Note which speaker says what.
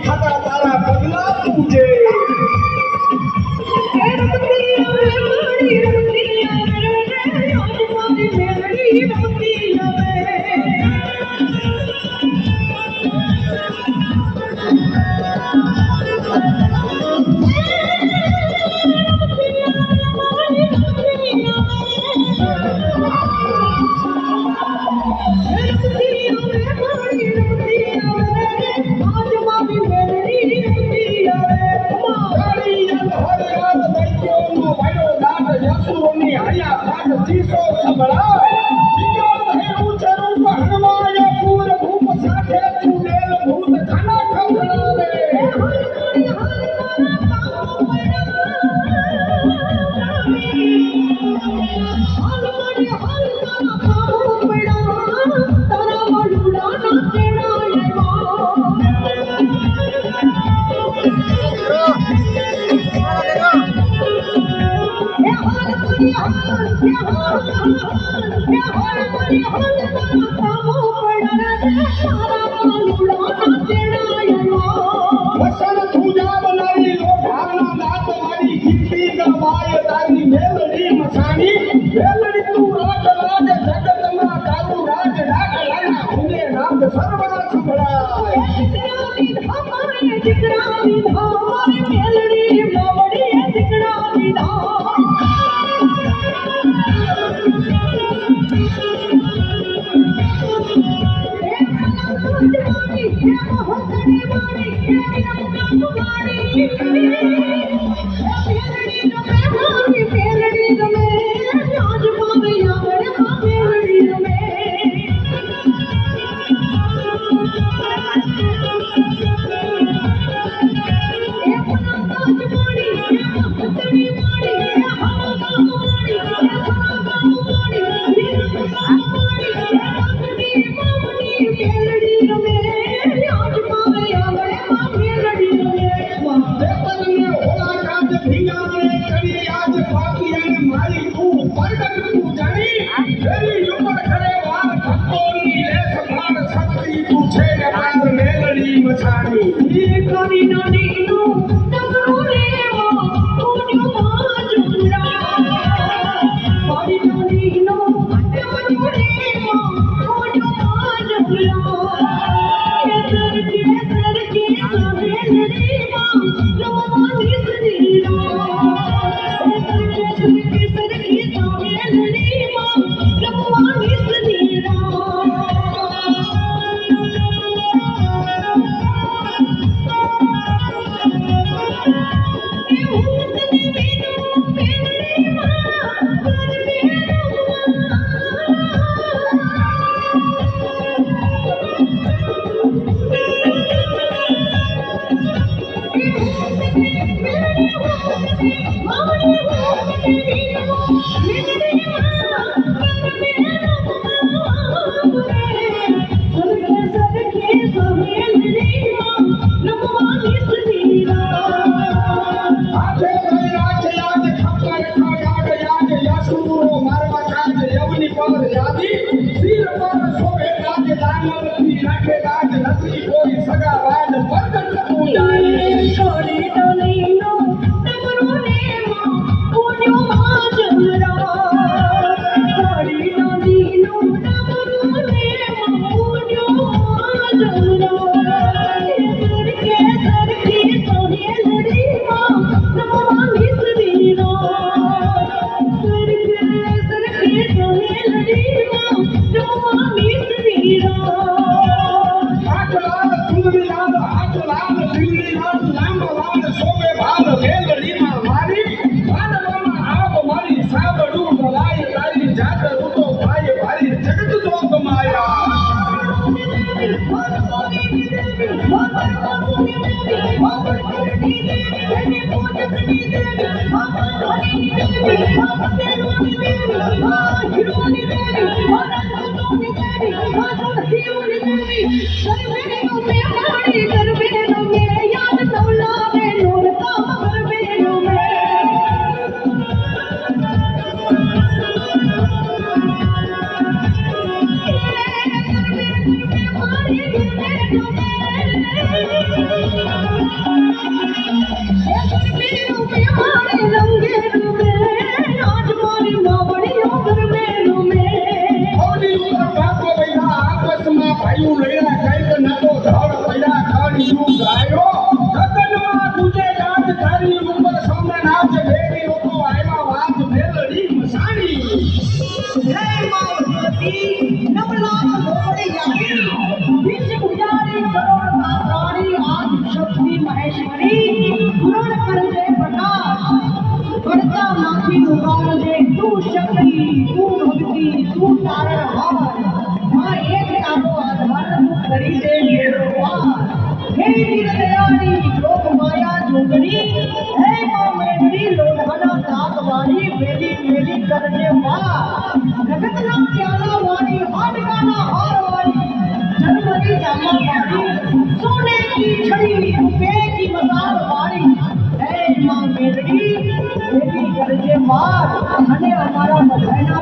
Speaker 1: ખાતા તારા પગલા પૂજે આજ મેલડી મસાણી
Speaker 2: જય માં ભગવતી નવલાખ મોકળી આવી વિશ્વ ઉજારી કરોડ રાણી આદ શક્તિ મહેશ્વરી પૂરણ કરજે પ્રકાશ પડતા માંથી ઉગાડજે તું શક્તિ તું ભક્તિ તું તારણહાર માં એક તારો આધાર કરી દે મેરો વાર હે દીનદયાળી લોક માયા જોગણી હે માં મેરી લોઢાના તાકવાળી વેલી વેલી કરજે માં જગતના પ્યાલા વાળી હાડકાના હાર વાળી જન્મની જામા વાળી सोने की छड़ी रुपए की मसाल वाली है मां मेरी करजे मार અને અમારા બધાના